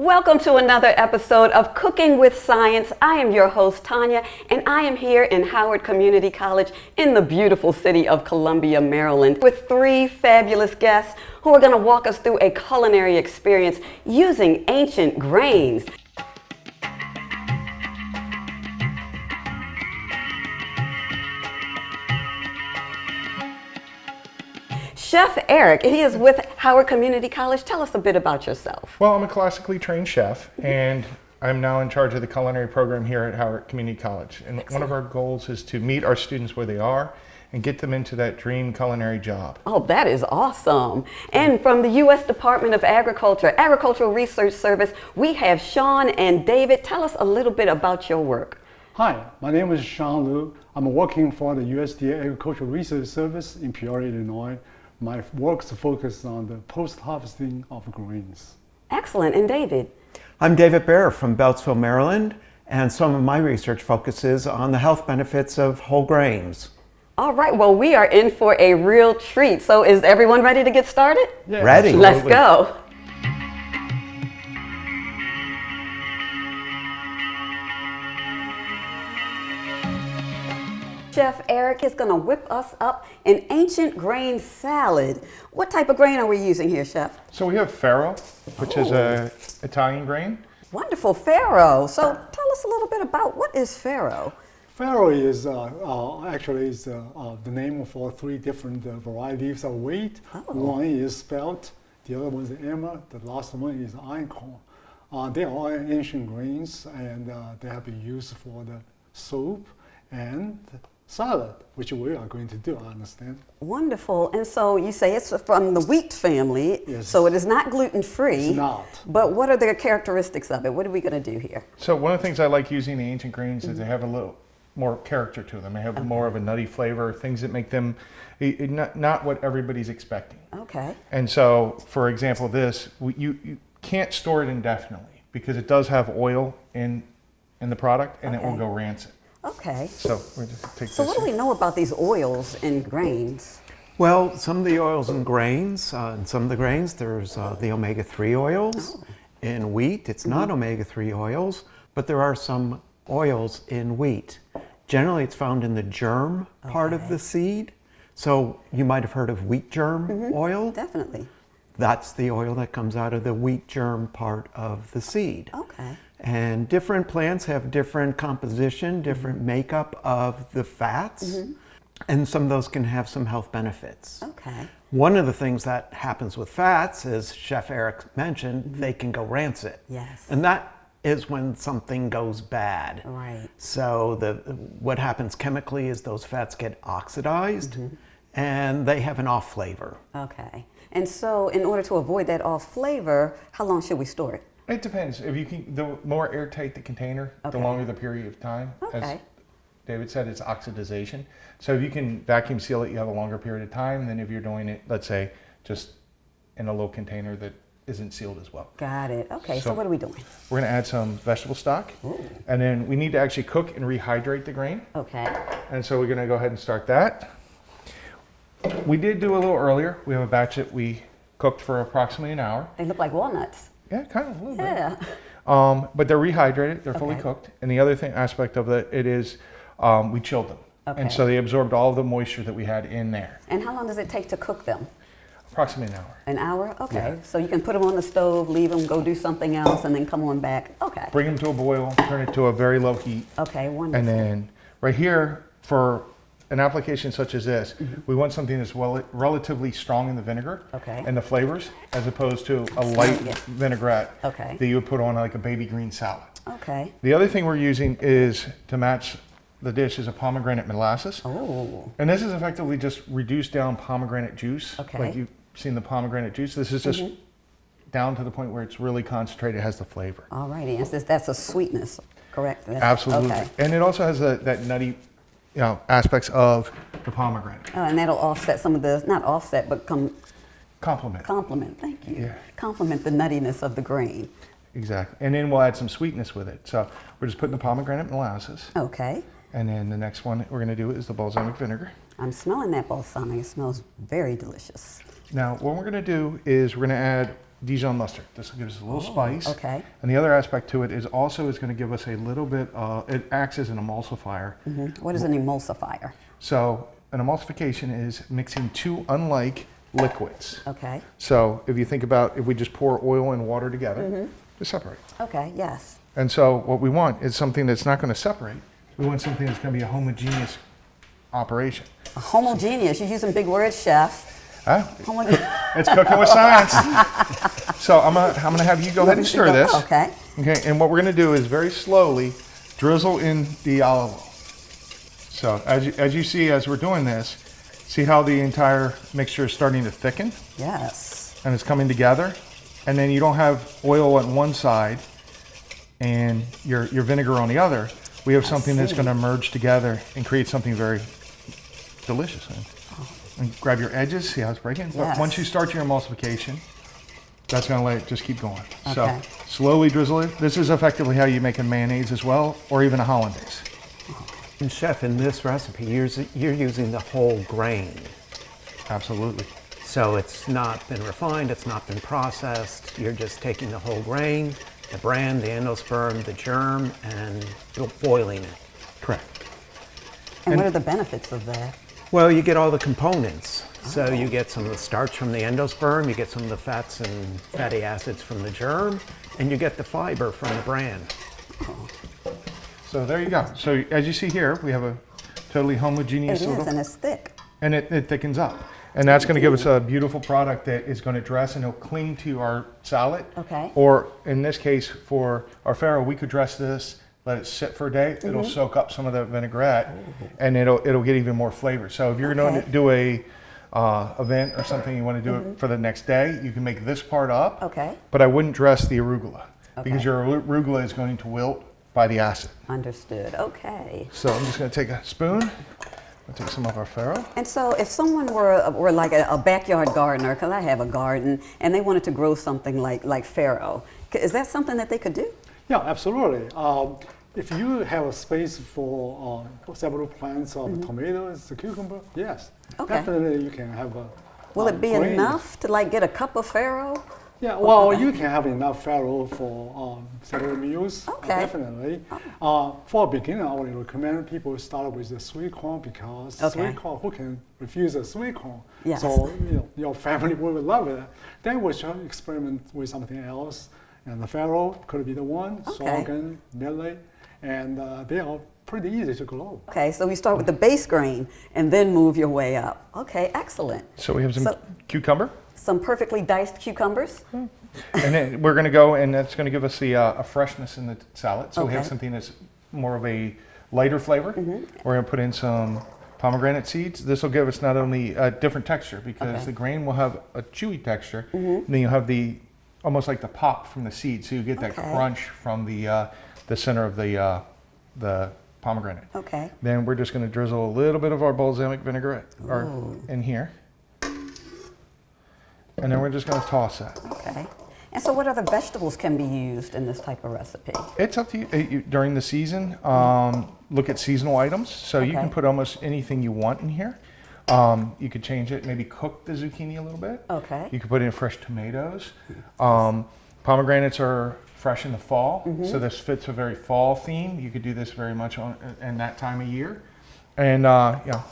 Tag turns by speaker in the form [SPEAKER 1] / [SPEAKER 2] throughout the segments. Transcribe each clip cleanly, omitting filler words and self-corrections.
[SPEAKER 1] Welcome to another episode of Cooking with Science. I am your host, Tanya, and I am here in Howard Community College in the beautiful city of Columbia, Maryland, with three fabulous guests who are going to walk us through a culinary experience using ancient grains. Chef Eric, he is with Howard Community College. Tell us a bit about yourself.
[SPEAKER 2] Well, I'm a classically trained chef, and I'm now in charge of the culinary program here at Howard Community College. And one of our goals is to meet our students where they are and get them into that dream culinary job.
[SPEAKER 1] Oh, that is awesome. And from the U.S. Department of Agriculture, Agricultural Research Service, we have Sean and David. Tell us a little bit about your work.
[SPEAKER 3] Hi, my name is Sean Liu. I'm working for the USDA Agricultural Research Service in Peoria, Illinois. My work is focused on the post-harvesting of grains.
[SPEAKER 1] Excellent. And David?
[SPEAKER 4] I'm David Baer from Beltsville, Maryland, and some of my research focuses on the health benefits of whole grains.
[SPEAKER 1] All right, well, we are in for a real treat. So is everyone ready to get started?
[SPEAKER 3] Yeah,
[SPEAKER 4] Ready.
[SPEAKER 1] Let's go. Chef Eric is going to whip us up an ancient grain salad. What type of grain are we using here, Chef?
[SPEAKER 2] So we have Farrow, which is an Italian grain.
[SPEAKER 1] Wonderful, Farrow. So tell us a little bit about what is Farrow?
[SPEAKER 3] Farrow is actually the name for three different varieties of wheat. One is spelt, the other one is emmer, the last one is einkorn. They are all ancient grains, and they have been used for the soup and salad, which we are going to do, I understand.
[SPEAKER 1] Wonderful. And so you say it's from the wheat family,
[SPEAKER 3] Yes.
[SPEAKER 1] so it is not gluten-free.
[SPEAKER 3] It's not.
[SPEAKER 1] But what are the characteristics of it? What are we going to do here?
[SPEAKER 2] So one of the things I like using the ancient grains is they have a little more character to them. They have more of a nutty flavor, things that make them not what everybody's expecting.
[SPEAKER 1] Okay.
[SPEAKER 2] And so, for example, this, you can't store it indefinitely because it does have oil in the product and it will go rancid.
[SPEAKER 1] Okay.
[SPEAKER 2] So we're just take
[SPEAKER 1] So
[SPEAKER 2] this.
[SPEAKER 1] what do we know about these oils in grains?
[SPEAKER 4] Well, some of the oils in grains, in some of the grains, there's the omega-3 oils. In wheat, it's not omega-3 oils, but there are some oils in wheat. Generally, it's found in the germ part of the seed. So you might have heard of wheat germ oil.
[SPEAKER 1] Definitely.
[SPEAKER 4] That's the oil that comes out of the wheat germ part of the seed.
[SPEAKER 1] Okay.
[SPEAKER 4] And different plants have different composition, different makeup of the fats, and some of those can have some health benefits.
[SPEAKER 1] Okay.
[SPEAKER 4] One of the things that happens with fats, as Chef Eric mentioned, they can go rancid.
[SPEAKER 1] Yes.
[SPEAKER 4] And that is when something goes bad.
[SPEAKER 1] Right.
[SPEAKER 4] So what happens chemically is those fats get oxidized and they have an off flavor.
[SPEAKER 1] Okay. And so in order to avoid that off flavor, how long should we store it?
[SPEAKER 2] It depends. If you can, the more airtight the container, the longer the period of time.
[SPEAKER 1] Okay.
[SPEAKER 2] As David said, it's oxidization. So if you can vacuum seal it, you have a longer period of time than if you're doing it, let's say, just in a low container that isn't sealed as well.
[SPEAKER 1] Got it. Okay, so what are we doing?
[SPEAKER 2] We're going to add some vegetable stock, and then we need to actually cook and rehydrate the grain.
[SPEAKER 1] Okay.
[SPEAKER 2] And so we're going to go ahead and start that. We did do a little earlier. We have a batch that we cooked for approximately an hour.
[SPEAKER 1] They look like walnuts.
[SPEAKER 2] Yeah, kind of a little bit.
[SPEAKER 1] Yeah.
[SPEAKER 2] But they're rehydrated, they're fully
[SPEAKER 1] Okay.
[SPEAKER 2] cooked. And the other aspect of it is we chilled them.
[SPEAKER 1] Okay.
[SPEAKER 2] And so they absorbed all of the moisture that we had in there.
[SPEAKER 1] And how long does it take to cook them?
[SPEAKER 2] Approximately an hour.
[SPEAKER 1] An hour? Okay.
[SPEAKER 2] Yeah.
[SPEAKER 1] So you can put them on the stove, leave them, go do something else, and then come on back. Okay.
[SPEAKER 2] Bring them to a boil, turn it to a very low heat.
[SPEAKER 1] Okay, wonderful.
[SPEAKER 2] And then right here, for an application such as this, we want something that's relatively strong in the vinegar and the flavors, as opposed to a light vinaigrette that you would put on like a baby green salad.
[SPEAKER 1] Okay.
[SPEAKER 2] The other thing we're using is to match the dish is a pomegranate molasses.
[SPEAKER 1] Oh.
[SPEAKER 2] And this is effectively just reduced down pomegranate juice.
[SPEAKER 1] Okay.
[SPEAKER 2] Like you've seen the pomegranate juice. This is just down to the point where it's really concentrated, has the flavor.
[SPEAKER 1] All righty. And that's a sweetness, correct?
[SPEAKER 2] Absolutely.
[SPEAKER 1] Okay.
[SPEAKER 2] And it also has that nutty aspects of the pomegranate.
[SPEAKER 1] And that'll offset some of the, not offset, but
[SPEAKER 2] Complement.
[SPEAKER 1] Thank you.
[SPEAKER 2] Yeah.
[SPEAKER 1] Complement the nuttiness of the grain.
[SPEAKER 2] Exactly. And then we'll add some sweetness with it. So we're just putting the pomegranate molasses.
[SPEAKER 1] Okay.
[SPEAKER 2] And then the next one we're going to do is the balsamic vinegar.
[SPEAKER 1] I'm smelling that balsamic. It smells very delicious.
[SPEAKER 2] Now, what we're going to do is we're going to add Dijon mustard. This will give us a little spice.
[SPEAKER 1] Okay.
[SPEAKER 2] And the other aspect to it is also is going to give us a little bit, it acts as an emulsifier.
[SPEAKER 1] What is an emulsifier?
[SPEAKER 2] So an emulsification is mixing two unlike liquids.
[SPEAKER 1] Okay.
[SPEAKER 2] So if you think about if we just pour oil and water together, they separate.
[SPEAKER 1] Okay, yes.
[SPEAKER 2] And so what we want is something that's not going to separate. We want something that's going to be a homogeneous operation.
[SPEAKER 1] A homogeneous, you're using big words, chef.
[SPEAKER 2] Huh?
[SPEAKER 1] Homogeneous.
[SPEAKER 2] It's cooking with science. So I'm gonna have you go ahead and stir this.
[SPEAKER 1] Okay.
[SPEAKER 2] Okay. And what we're gonna do is very slowly drizzle in the olive oil. So as you see as we're doing this, see how the entire mixture is starting to thicken
[SPEAKER 1] Yes.
[SPEAKER 2] and it's coming together, and then you don't have oil on one side and your vinegar on the other. We have something that's going to merge together and create something very delicious. And grab your edges, see how it's breaking. But
[SPEAKER 1] Yes.
[SPEAKER 2] once you start your emulsification, that's going to let it just keep going.
[SPEAKER 1] Okay.
[SPEAKER 2] So slowly drizzle it. This is effectively how you make a mayonnaise as well, or even a hollandaise.
[SPEAKER 4] And chef, in this recipe, you're using the whole grain.
[SPEAKER 2] Absolutely.
[SPEAKER 4] So it's not been refined, it's not been processed. You're just taking the whole grain, the bran, the endosperm, the germ, and boiling it.
[SPEAKER 2] Correct.
[SPEAKER 1] And what are the benefits of that?
[SPEAKER 4] Well, you get all the components. So you get some of the starch from the endosperm, you get some of the fats and fatty acids from the germ, and you get the fiber from the bran.
[SPEAKER 2] So there you go. So as you see here, we have a totally homogeneous
[SPEAKER 1] It
[SPEAKER 2] sort
[SPEAKER 1] is,
[SPEAKER 2] of,
[SPEAKER 1] and it's thick.
[SPEAKER 2] and it thickens up. And that's going to give us a beautiful product that is going to dress and it'll cling to our salad.
[SPEAKER 1] Okay.
[SPEAKER 2] Or in this case, for our farro, we could dress this, let it sit for a day. It'll soak up some of the vinaigrette, and it'll get even more flavor. So if you're going to do a event or something, you want to do it for the next day, you can make this part up.
[SPEAKER 1] Okay.
[SPEAKER 2] But I wouldn't dress the arugula because
[SPEAKER 1] Okay.
[SPEAKER 2] your arugula is going to wilt by the acid.
[SPEAKER 1] Understood. Okay.
[SPEAKER 2] So I'm just going to take a spoon. I'll take some of our farro.
[SPEAKER 1] And so if someone were like a backyard gardener, because I have a garden, and they wanted to grow something like farro, is that something that they could do?
[SPEAKER 3] Yeah, absolutely. If you have a space for several plants of tomatoes, cucumber, yes,
[SPEAKER 1] Okay.
[SPEAKER 3] definitely you can have a.
[SPEAKER 1] Will it be
[SPEAKER 3] grain.
[SPEAKER 1] enough to like get a cup of farro?
[SPEAKER 3] Yeah, well, you can have enough farro for several meals,
[SPEAKER 1] Okay.
[SPEAKER 3] definitely. For a beginner, I would recommend people start with the sweet corn because sweet corn, who can refuse a sweet corn?
[SPEAKER 1] Yes.
[SPEAKER 3] So your family will love it. Then we should experiment with something else, and the farro could be the one,
[SPEAKER 1] Okay.
[SPEAKER 3] sorghum, millet, and they are pretty easy to grow.
[SPEAKER 1] Okay, so we start with the base grain and then move your way up. Okay, excellent.
[SPEAKER 2] So we have some
[SPEAKER 1] So-
[SPEAKER 2] cucumber.
[SPEAKER 1] Some perfectly diced cucumbers.
[SPEAKER 2] And then we're going to go, and that's going to give us the a freshness in the salad. So we have
[SPEAKER 1] Okay.
[SPEAKER 2] something that's more of a lighter flavor. We're going to put in some pomegranate seeds. This will give us not only a different texture because
[SPEAKER 1] Okay.
[SPEAKER 2] the grain will have a chewy texture, and then you'll have the almost like the pop from the seed. So you get that
[SPEAKER 1] Okay.
[SPEAKER 2] crunch from the center of the pomegranate.
[SPEAKER 1] Okay.
[SPEAKER 2] Then we're just going to drizzle a little bit of our balsamic vinaigrette in here. And then we're just going to toss that.
[SPEAKER 1] Okay. And so what other vegetables can be used in this type of recipe?
[SPEAKER 2] It's up to you. During the season, look at seasonal items. So you
[SPEAKER 1] Okay.
[SPEAKER 2] can put almost anything you want in here. You could change it, maybe cook the zucchini a little bit.
[SPEAKER 1] Okay.
[SPEAKER 2] You could put in fresh tomatoes. Pomegranates are fresh in the fall, so this fits a very fall theme. You could do this very much in that time of year. And yeah.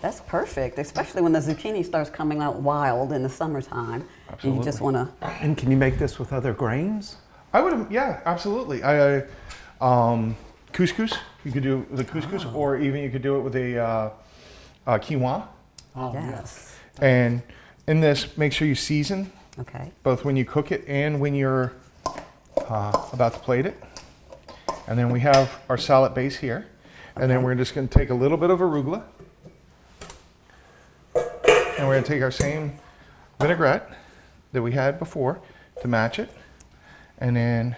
[SPEAKER 1] That's perfect, especially when the zucchini starts coming out wild in the summertime.
[SPEAKER 2] Absolutely.
[SPEAKER 1] You just want to.
[SPEAKER 4] And can you make this with other grains?
[SPEAKER 2] I would, yeah, absolutely. Couscous, you could do the couscous, or even you could do it with a quinoa.
[SPEAKER 1] Yes.
[SPEAKER 2] And in this, make sure you season,
[SPEAKER 1] Okay.
[SPEAKER 2] both when you cook it and when you're about to plate it. And then we have our salad base here. And then we're just going to take a little bit of arugula. And we're going to take our same vinaigrette that we had before to match it. And then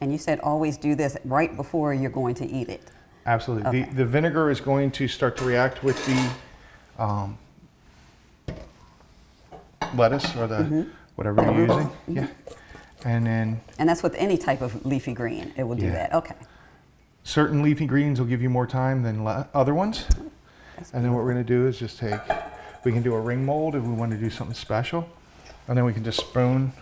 [SPEAKER 1] And you said always do this right before you're going to eat it.
[SPEAKER 2] absolutely.
[SPEAKER 1] Okay.
[SPEAKER 2] The vinegar is going to start to react with the lettuce or the whatever you're using. Yeah. And then
[SPEAKER 1] And that's with any type of leafy green. It will do
[SPEAKER 2] Yeah.
[SPEAKER 1] that. Okay.
[SPEAKER 2] certain leafy greens will give you more time than other ones. And then what we're going to do is just take, we can do a ring mold if we want to do something special. And then we can just spoon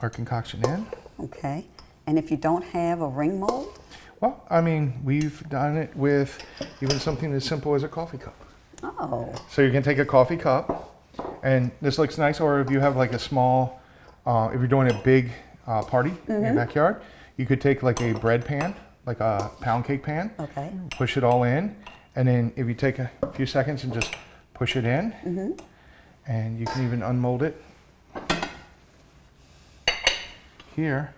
[SPEAKER 2] our concoction in.
[SPEAKER 1] Okay. And if you don't have a ring mold?
[SPEAKER 2] Well, I mean, we've done it with even something as simple as a coffee cup.
[SPEAKER 1] Oh.
[SPEAKER 2] So you can take a coffee cup, and this looks nice, or if you have like a small, if you're doing a big party in your backyard, you could take like a bread pan, like a pound cake pan, push it all in, and then if you take a few seconds and just push it in, and you can even unmold it here,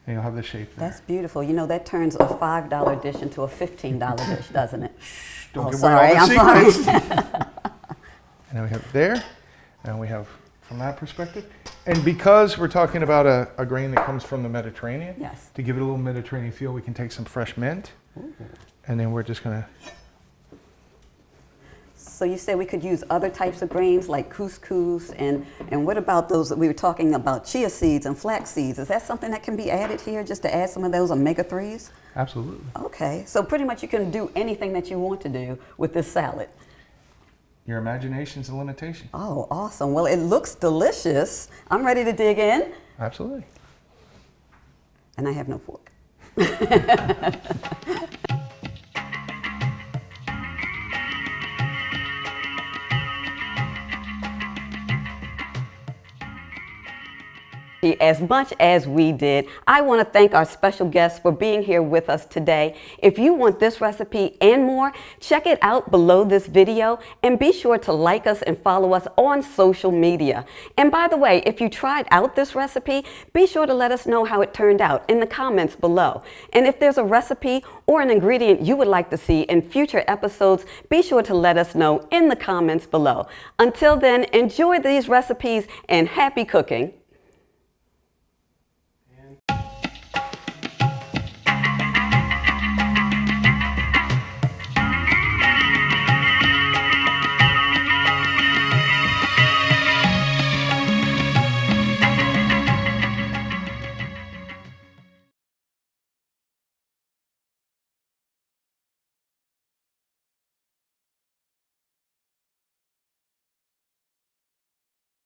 [SPEAKER 2] and you'll have the shape there.
[SPEAKER 1] That's beautiful. You know, that turns a $5 dish into a $15 dish, doesn't it?
[SPEAKER 2] Don't give
[SPEAKER 1] sorry,
[SPEAKER 2] away all the
[SPEAKER 1] I'm
[SPEAKER 2] secrets.
[SPEAKER 1] sorry.
[SPEAKER 2] And then we have there, and we have from that perspective. And because we're talking about a grain that comes from the Mediterranean, to give it a little Mediterranean feel, we can take some fresh mint, and then we're just gonna.
[SPEAKER 1] So you said we could use other types of grains like couscous, and what about those that we were talking about, chia seeds and flax seeds? Is that something that can be added here just to add some of those omega-3s?
[SPEAKER 2] Absolutely.
[SPEAKER 1] Okay, so pretty much you can do anything that you want to do with this salad.
[SPEAKER 2] Your imagination's a limitation.
[SPEAKER 1] Oh, awesome. Well, it looks delicious. I'm ready to dig in.
[SPEAKER 2] Absolutely.
[SPEAKER 1] And I have no fork. As much as we did, I want to thank our special guests for being here with us today. If you want this recipe and more, check it out below this video, and be sure to like us and follow us on social media. And by the way, if you tried out this recipe, be sure to let us know how it turned out in the comments below. And if there's a recipe or an ingredient you would like to see in future episodes, be sure to let us know in the comments below. Until then, enjoy these recipes and happy cooking.